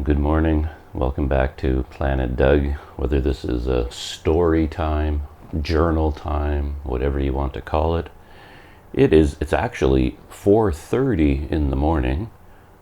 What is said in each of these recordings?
Good morning. Welcome back to Planet Doug. Whether this is a story time, journal time, whatever you want to call it, it's actually 4:30 in the morning,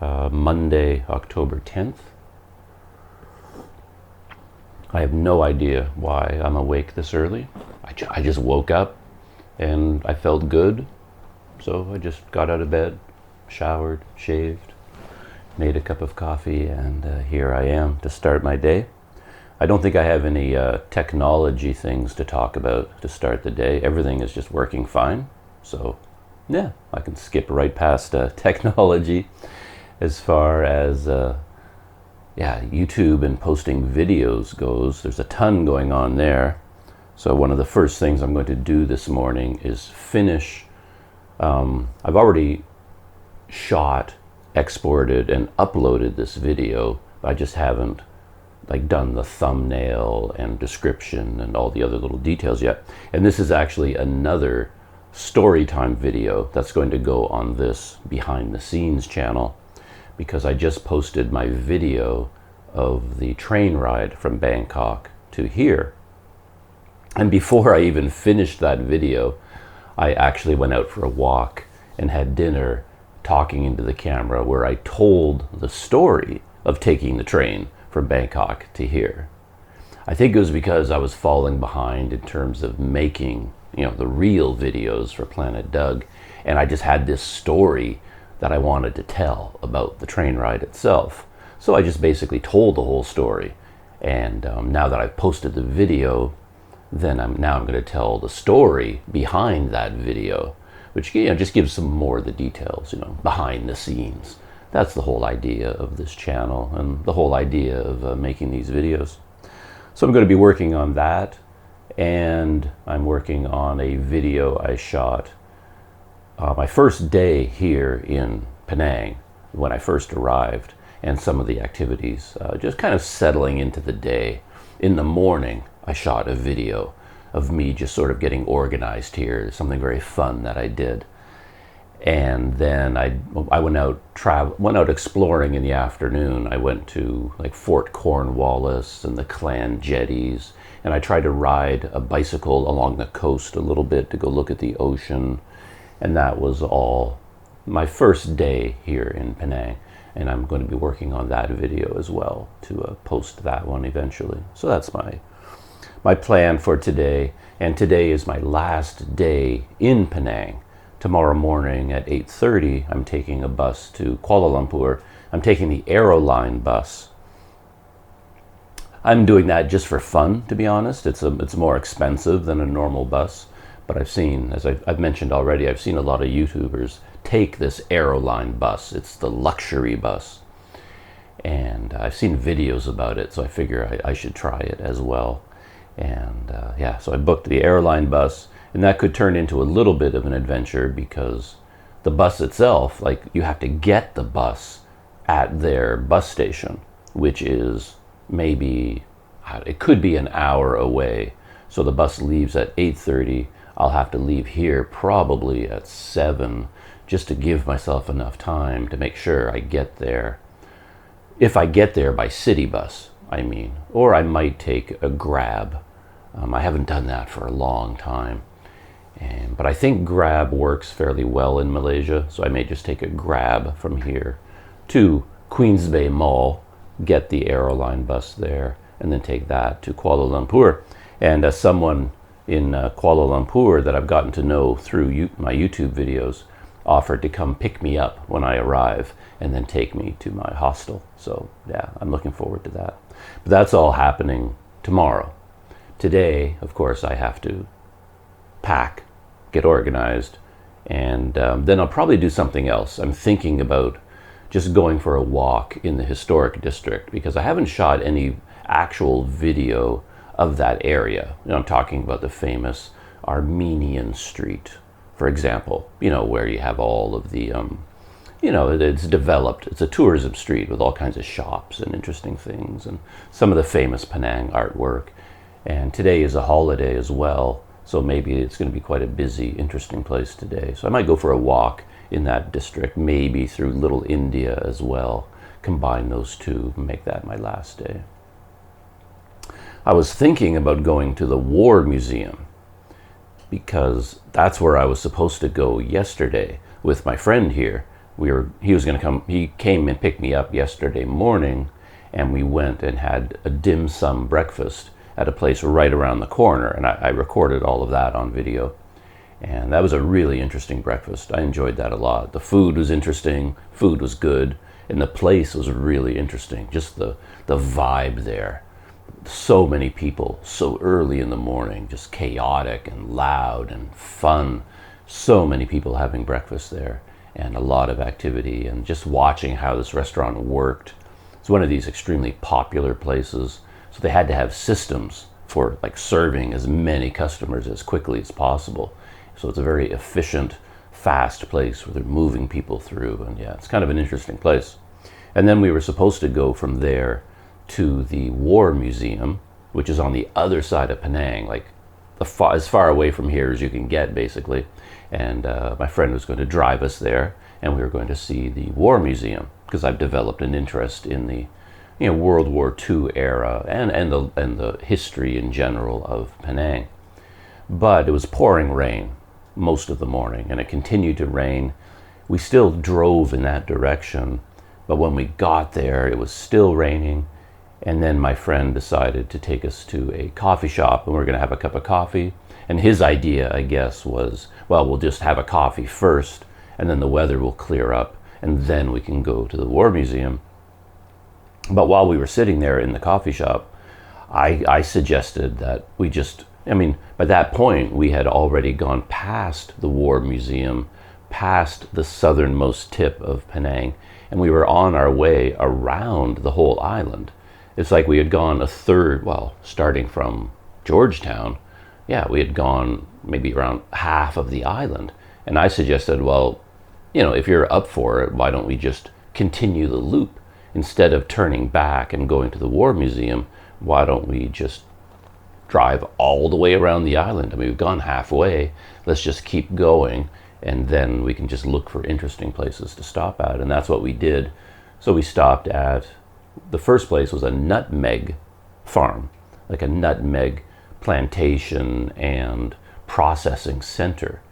Monday, October 10th. I have no idea why I'm awake this early. I just woke up and I felt good, so I just got out of bed, showered, shaved, made a cup of coffee, and here I am to start my day. I don't think I have any technology things to talk about to start the day. Everything is just working fine. So yeah, I can skip right past technology. As far as YouTube and posting videos goes, there's a ton going on there. So one of the first things I'm going to do this morning is finish. I've already shot, exported, and uploaded this video. I just haven't done the thumbnail and description and all the other little details yet. And this is actually another story time video that's going to go on this behind the scenes channel, because I just posted my video of the train ride from Bangkok to here. And before I even finished that video, I actually went out for a walk and had dinner, talking into the camera, where I told the story of taking the train from Bangkok to here. I think it was because I was falling behind in terms of making, the real videos for Planet Doug, and I just had this story that I wanted to tell about the train ride itself. So I just basically told the whole story, and now that I've posted the video, then I'm going to tell the story behind that video, which just gives some more of the details, behind the scenes. That's the whole idea of this channel and the whole idea of making these videos. So I'm going to be working on that, and I'm working on a video I shot my first day here in Penang when I first arrived, and some of the activities, just kind of settling into the day. In the morning, I shot a video of me just sort of getting organized here, something very fun that I did. And then I went out exploring in the afternoon. I went to Fort Cornwallis and the Clan Jetties, and I tried to ride a bicycle along the coast a little bit to go look at the ocean. And that was all my first day here in Penang. And I'm going to be working on that video as well to post that one eventually. So that's my plan for today. And today is my last day in Penang. Tomorrow morning at 8:30, I'm taking a bus to Kuala Lumpur. I'm taking the Aeroline bus. I'm doing that just for fun, to be honest. It's more expensive than a normal bus. But I've seen, as I've mentioned already, I've seen a lot of YouTubers take this Aeroline bus. It's the luxury bus. And I've seen videos about it, so I figure I should try it as well. And so I booked the Aeroline bus, and that could turn into a little bit of an adventure, because the bus itself, you have to get the bus at their bus station, which is maybe, it could be an hour away. So the bus leaves at 8:30. I'll have to leave here probably at 7, just to give myself enough time to make sure I get there. If I get there by city bus, or I might take a Grab. I haven't done that for a long time. But I think Grab works fairly well in Malaysia, so I may just take a Grab from here to Queens Bay Mall, get the Aeroline bus there, and then take that to Kuala Lumpur. And as someone in Kuala Lumpur that I've gotten to know through my YouTube videos offered to come pick me up when I arrive and then take me to my hostel. So yeah, I'm looking forward to that. But that's all happening tomorrow. Today, of course, I have to pack, get organized, and then I'll probably do something else. I'm thinking about just going for a walk in the historic district, because I haven't shot any actual video of that area. I'm talking about the famous Armenian Street, for example, where you have all of the, it's developed. It's a tourism street with all kinds of shops and interesting things and some of the famous Penang artwork. And today is a holiday as well, so maybe it's going to be quite a busy, interesting place today. So I might go for a walk in that district, maybe through Little India as well, combine those two and make that my last day. I was thinking about going to the War Museum because that's where I was supposed to go yesterday with my friend here. He was going to come. He came and picked me up yesterday morning, and we went and had a dim sum breakfast at a place right around the corner, and I recorded all of that on video. And that was a really interesting breakfast. I enjoyed that a lot. The food was interesting, food was good, and the place was really interesting. Just the vibe there. So many people, so early in the morning, just chaotic and loud and fun. So many people having breakfast there, and a lot of activity, and just watching how this restaurant worked. It's one of these extremely popular places, so they had to have systems for like serving as many customers as quickly as possible. So it's a very efficient, fast place where they're moving people through, and yeah, it's kind of an interesting place. And then we were supposed to go from there to the War Museum, which is on the other side of Penang, like as far away from here as you can get, basically. And my friend was going to drive us there, and we were going to see the War Museum because I've developed an interest in the, World War II era and the history in general of Penang. But it was pouring rain most of the morning, and it continued to rain. We still drove in that direction, but when we got there, it was still raining. And then my friend decided to take us to a coffee shop, and we were going to have a cup of coffee. And his idea, I guess, was, well, we'll just have a coffee first, and then the weather will clear up, and then we can go to the War Museum. But while we were sitting there in the coffee shop, I suggested that we just, by that point, we had already gone past the War Museum, past the southernmost tip of Penang, and we were on our way around the whole island. It's like we had gone a third, starting from Georgetown, we had gone maybe around half of the island. And I suggested, if you're up for it, why don't we just continue the loop? Instead of turning back and going to the War Museum, why don't we just drive all the way around the island? We've gone halfway, let's just keep going, and then we can just look for interesting places to stop at. And that's what we did. So we stopped at, the first place was a nutmeg farm, like a nutmeg plantation and processing center.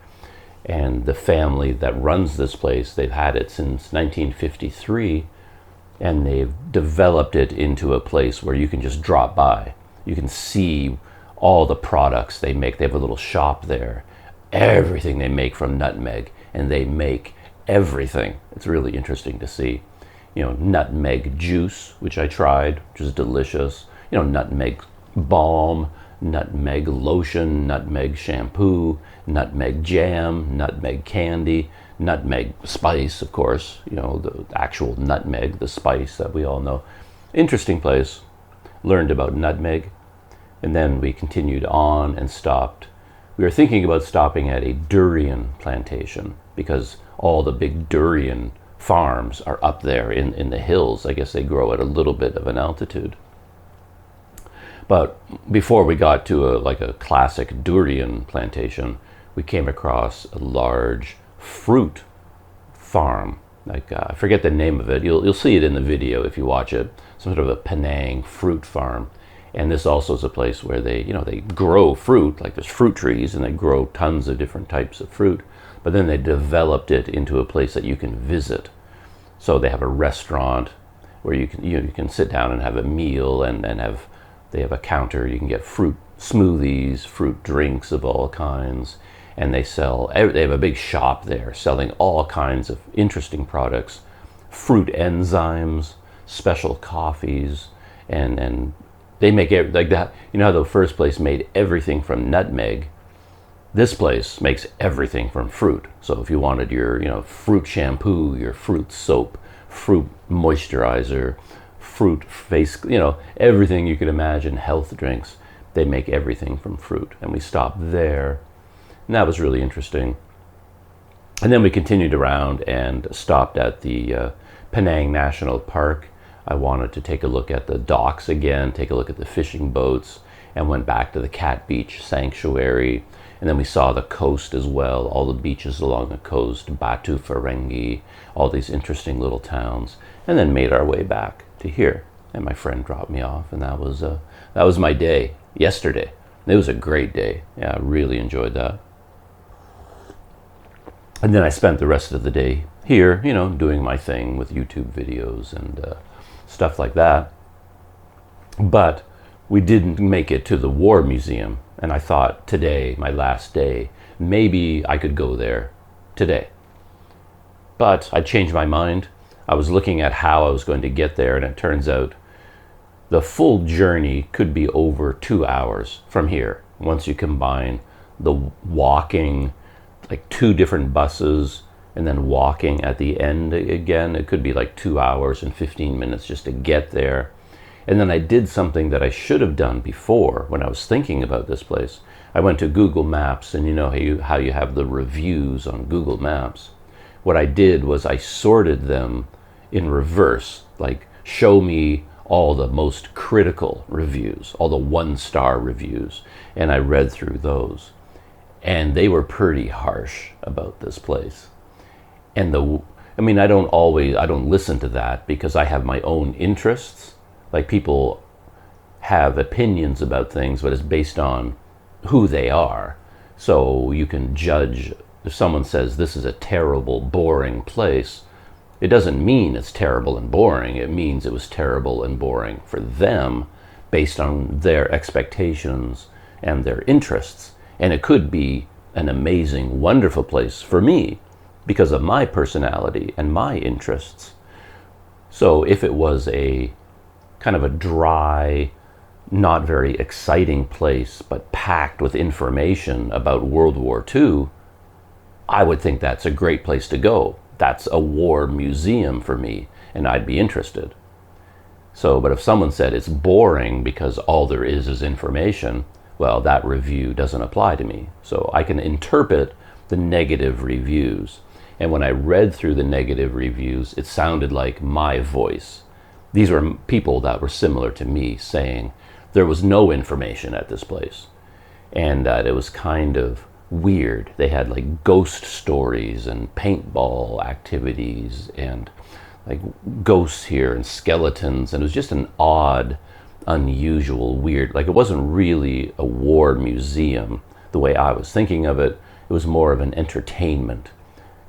And the family that runs this place, they've had it since 1953, and they've developed it into a place where you can just drop by. You can see all the products they make. They have a little shop there. Everything they make from nutmeg, and they make everything. It's really interesting to see. Nutmeg juice, which I tried, which is delicious. Nutmeg balm, nutmeg lotion, nutmeg shampoo, nutmeg jam, nutmeg candy, nutmeg spice, of course, the actual nutmeg, the spice that we all know. Interesting place. Learned about nutmeg, and then we continued on and stopped. We were thinking about stopping at a durian plantation because all the big durian farms are up there in the hills. I guess they grow at a little bit of an altitude. But before we got to a classic durian plantation, we came across a large fruit farm. I forget the name of it. You'll see it in the video if you watch it. Some sort of a Penang fruit farm. And this also is a place where they grow fruit, like there's fruit trees, and they grow tons of different types of fruit. But then they developed it into a place that you can visit. So they have a restaurant where you can sit down and have a meal, and they have a counter. You can get fruit smoothies, fruit drinks of all kinds, and they have a big shop there selling all kinds of interesting products, fruit enzymes, special coffees, and they make it like that. How the first place made everything from nutmeg. This place makes everything from fruit. So if you wanted your, fruit shampoo, your fruit soap, fruit moisturizer, fruit face, everything you could imagine, health drinks, they make everything from fruit. And we stopped there, and that was really interesting. And then we continued around and stopped at the Penang National Park. I wanted to take a look at the docks again, take a look at the fishing boats, and went back to the Cat Beach Sanctuary. And then we saw the coast as well, all the beaches along the coast, Batu Ferengi, all these interesting little towns. and then made our way back to here. And my friend dropped me off, and that was my day yesterday. It was a great day. Yeah, I really enjoyed that. And then I spent the rest of the day here, you know, doing my thing with YouTube videos and stuff like that. But we didn't make it to the War Museum, and I thought today, my last day, maybe I could go there today. But I changed my mind. I was looking at how I was going to get there, and it turns out the full journey could be over 2 hours from here. Once you combine the walking, like 2 different buses, and then walking at the end again, it could be like 2 hours and 15 minutes just to get there. And then I did something that I should have done before when I was thinking about this place. I went to Google Maps, and you know how you have the reviews on Google Maps. What I did was I sorted them in reverse, like show me all the most critical reviews, all the 1-star reviews, and I read through those. And they were pretty harsh about this place. And I don't listen to that because I have my own interests. Like, people have opinions about things, but it's based on who they are. So you can judge. If someone says this is a terrible, boring place, it doesn't mean it's terrible and boring. It means it was terrible and boring for them based on their expectations and their interests. And it could be an amazing, wonderful place for me because of my personality and my interests. So if it was a kind of a dry, not very exciting place, but packed with information about World War II, I would think that's a great place to go. That's a war museum for me, and I'd be interested. So, but if someone said it's boring because all there is information, well, that review doesn't apply to me. So I can interpret the negative reviews. And when I read through the negative reviews, it sounded like my voice. These were people that were similar to me saying there was no information at this place, and that it was kind of weird. They had like ghost stories and paintball activities and like ghosts here and skeletons, and it was just an odd, unusual, weird, like it wasn't really a war museum the way I was thinking of it. It was more of an entertainment,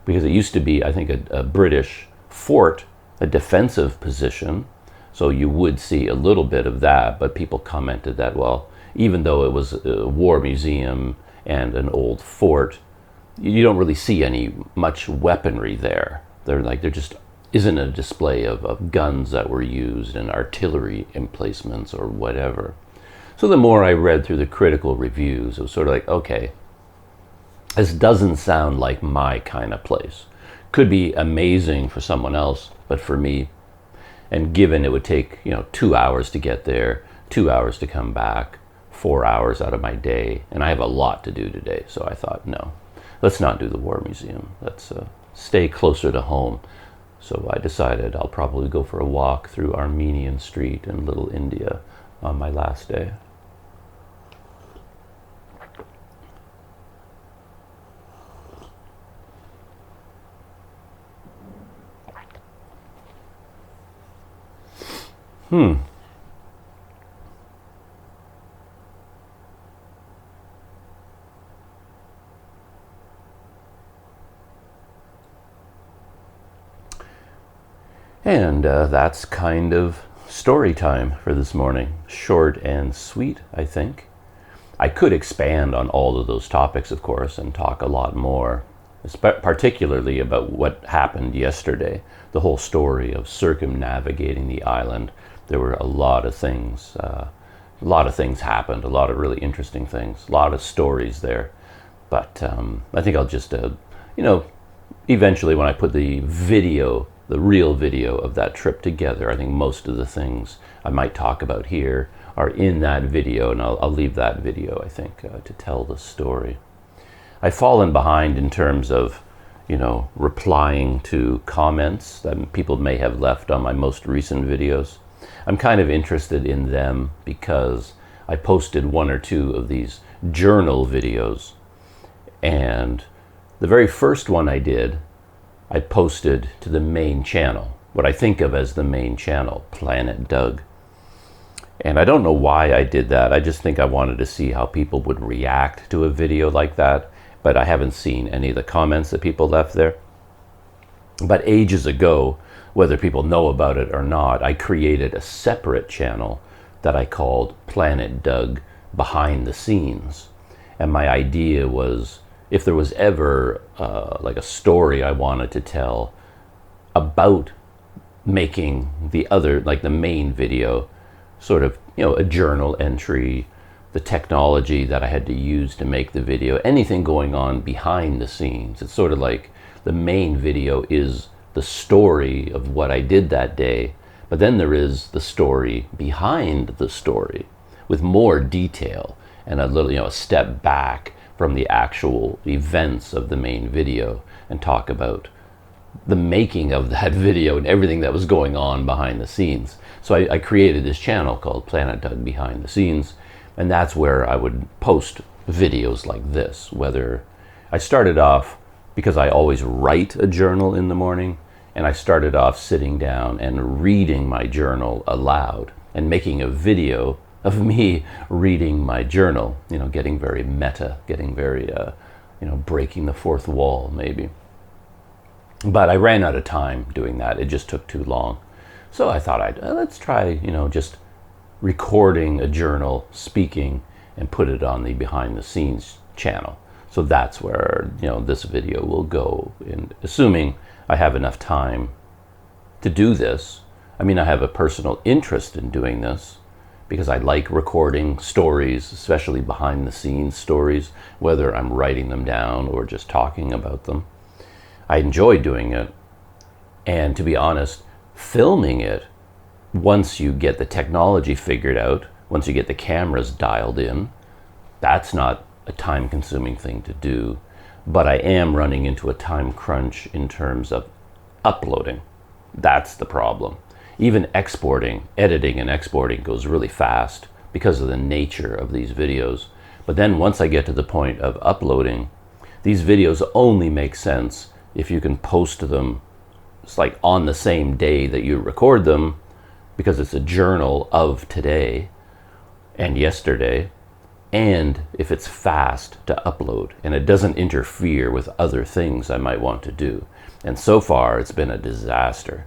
because it used to be, I think, a British fort, a defensive position. So you would see a little bit of that, but people commented that, well, even though it was a war museum and an old fort, you don't really see any much weaponry there. There just isn't a display of guns that were used and artillery emplacements or whatever. So the more I read through the critical reviews, it was sort of like, okay, this doesn't sound like my kind of place. Could be amazing for someone else, but for me, and given it would take 2 hours to get there, 2 hours to come back, 4 hours out of my day, and I have a lot to do today, so I thought, no, let's not do the War Museum. Let's stay closer to home. So I decided I'll probably go for a walk through Armenian Street in Little India on my last day. And that's kind of story time for this morning. Short and sweet, I think. I could expand on all of those topics, of course, and talk a lot more, particularly about what happened yesterday, the whole story of circumnavigating the island. There were a lot of things happened, a lot of really interesting things, a lot of stories there. But I think I'll just, eventually when I put the real video of that trip together, I think most of the things I might talk about here are in that video, and I'll leave that video, I think, to tell the story. I've fallen behind in terms of, replying to comments that people may have left on my most recent videos. I'm kind of interested in them because I posted 1 or 2 of these journal videos, and the very first one I did, I posted to the main channel, what I think of as the main channel, Planet Doug. And I don't know why I did that. I just think I wanted to see how people would react to a video like that. But I haven't seen any of the comments that people left there. But ages ago, whether people know about it or not, I created a separate channel that I called Planet Doug Behind the Scenes. And my idea was, if there was ever like a story I wanted to tell about making the other, like the main video, sort of, a journal entry, the technology that I had to use to make the video, anything going on behind the scenes. It's sort of like the main video is the story of what I did that day, but then there is the story behind the story with more detail and a little, a step back from the actual events of the main video and talk about the making of that video and everything that was going on behind the scenes. So I created this channel called Planet Doug Behind the Scenes, and that's where I would post videos like this. Whether I started off, because I always write a journal in the morning, and I started off sitting down and reading my journal aloud and making a video of me reading my journal, getting very meta, getting very, breaking the fourth wall maybe. But I ran out of time doing that. It just took too long. So I thought let's try, just recording a journal, speaking, and put it on the behind the scenes channel. So that's where, this video will go, and assuming I have enough time to do this. I mean, I have a personal interest in doing this because I like recording stories, especially behind the scenes stories, whether I'm writing them down or just talking about them. I enjoy doing it, and to be honest, filming it, once you get the technology figured out, once you get the cameras dialed in, that's not a time-consuming thing to do. But I am running into a time crunch in terms of uploading. That's the problem. Even exporting, editing and exporting goes really fast because of the nature of these videos. But then once I get to the point of uploading, these videos only make sense if you can post them, it's like on the same day that you record them, because it's a journal of today and yesterday, and if it's fast to upload and it doesn't interfere with other things I might want to do. And so far it's been a disaster.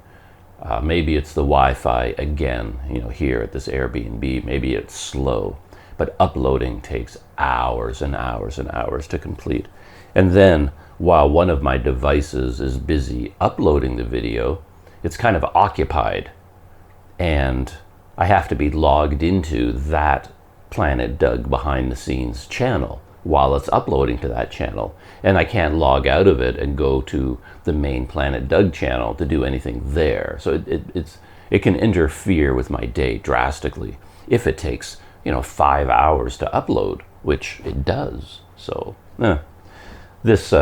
Maybe it's the Wi-Fi again, here at this Airbnb, maybe it's slow, but uploading takes hours and hours and hours to complete. And then while one of my devices is busy uploading the video, it's kind of occupied, and I have to be logged into that Planet Doug Behind the Scenes channel while it's uploading to that channel, and I can't log out of it and go to the main Planet Doug channel to do anything there. So it can interfere with my day drastically if it takes 5 hours to upload, which it does. So this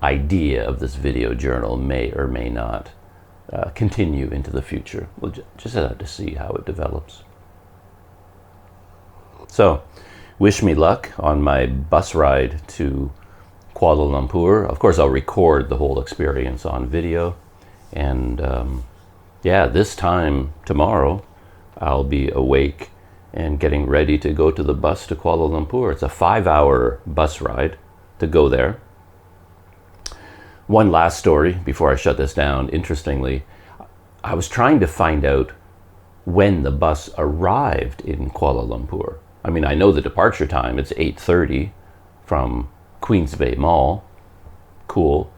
idea of this video journal may or may not continue into the future. We'll just have to see how it develops. So, wish me luck on my bus ride to Kuala Lumpur. Of course, I'll record the whole experience on video. And this time tomorrow, I'll be awake and getting ready to go to the bus to Kuala Lumpur. It's a 5-hour bus ride to go there. One last story before I shut this down. Interestingly, I was trying to find out when the bus arrived in Kuala Lumpur. I mean, I know the departure time. It's 8:30 from Queens Bay Mall. Cool.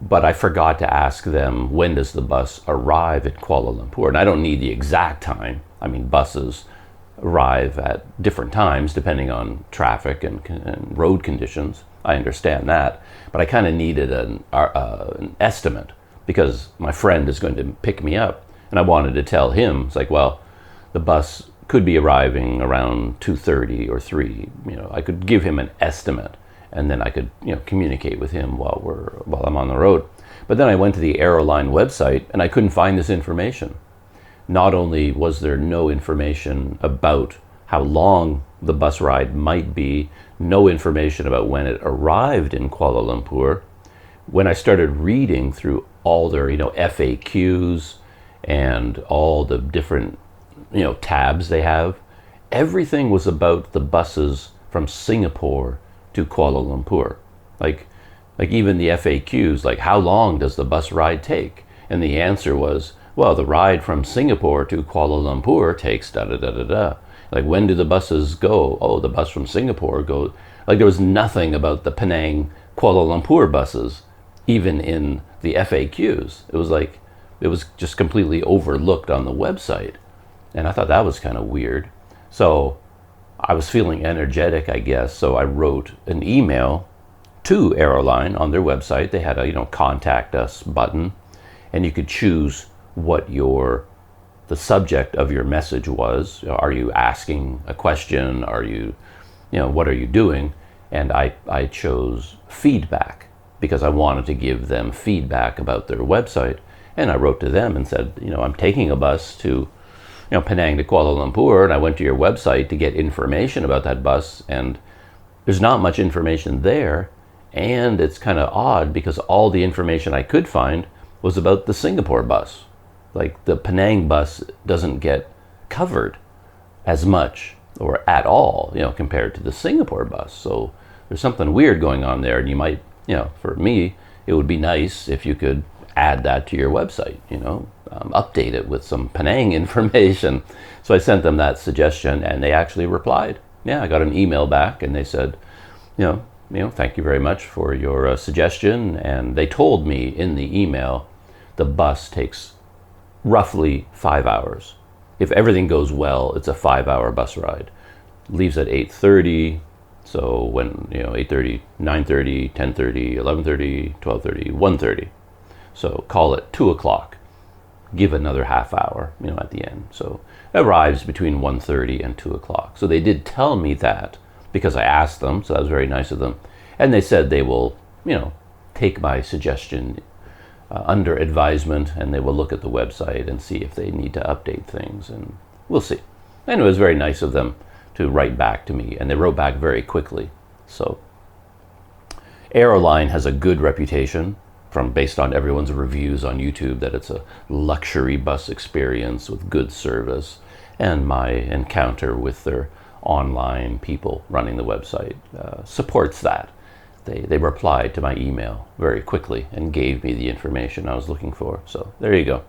But I forgot to ask them, when does the bus arrive at Kuala Lumpur? And I don't need the exact time. I mean, buses arrive at different times depending on traffic and road conditions. I understand that. But I kind of needed an estimate because my friend is going to pick me up. And I wanted to tell him, it's like, well, the bus could be arriving around 2:30 or 3. I could give him an estimate, and then I could communicate with him while I'm on the road. But then I went to the Aeroline website and I couldn't find this information. Not only was there no information about how long the bus ride might be, no information about when it arrived in Kuala Lumpur. When I started reading through all their FAQs and all the different, tabs they have. Everything was about the buses from Singapore to Kuala Lumpur. Like even the FAQs, like how long does the bus ride take? And the answer was, well, the ride from Singapore to Kuala Lumpur takes da da da da da. Like, when do the buses go? Oh, the bus from Singapore goes. Like, there was nothing about the Penang Kuala Lumpur buses, even in the FAQs. It was just completely overlooked on the website. And I thought that was kind of weird. So I was feeling energetic, I guess. So I wrote an email to Aeroline on their website. They had a, contact us button, and you could choose what the subject of your message was. Are you asking a question? Are you, what are you doing? And I chose feedback because I wanted to give them feedback about their website. And I wrote to them and said, I'm taking a bus to, Penang to Kuala Lumpur, and I went to your website to get information about that bus, and there's not much information there. And it's kind of odd because all the information I could find was about the Singapore bus. Like, the Penang bus doesn't get covered as much or at all, compared to the Singapore bus. So there's something weird going on there. And you might, for me, it would be nice if you could add that to your website, update it with some Penang information. So I sent them that suggestion, and they actually replied. Yeah, I got an email back, and they said, thank you very much for your suggestion. And they told me in the email the bus takes roughly 5 hours. If everything goes well, it's a 5-hour bus ride. Leaves at 8:30. So when, 8:30, 9:30, 10:30, 11:30, 12:30, 1:30. So call it 2 o'clock. Give another half hour, at the end. So it arrives between 1:30 and 2 o'clock. So they did tell me that because I asked them, so that was very nice of them. And they said they will, take my suggestion under advisement, and they will look at the website and see if they need to update things, and we'll see. And it was very nice of them to write back to me, and they wrote back very quickly. So Aeroline has a good reputation based on everyone's reviews on YouTube that it's a luxury bus experience with good service, and my encounter with their online people running the website supports that. They replied to my email very quickly and gave me the information I was looking for. So there you go.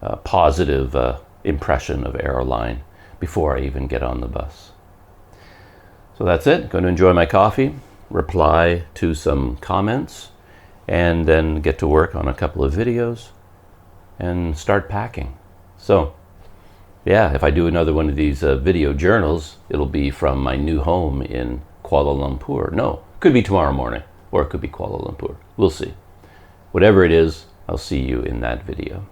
A positive impression of Aeroline before I even get on the bus. So that's it. Going to enjoy my coffee, reply to some comments, and then get to work on a couple of videos and start packing. So yeah, if I do another one of these video journals, it'll be from my new home in Kuala Lumpur. No, could be tomorrow morning, or it could be Kuala Lumpur. We'll see. Whatever it is, I'll see you in that video.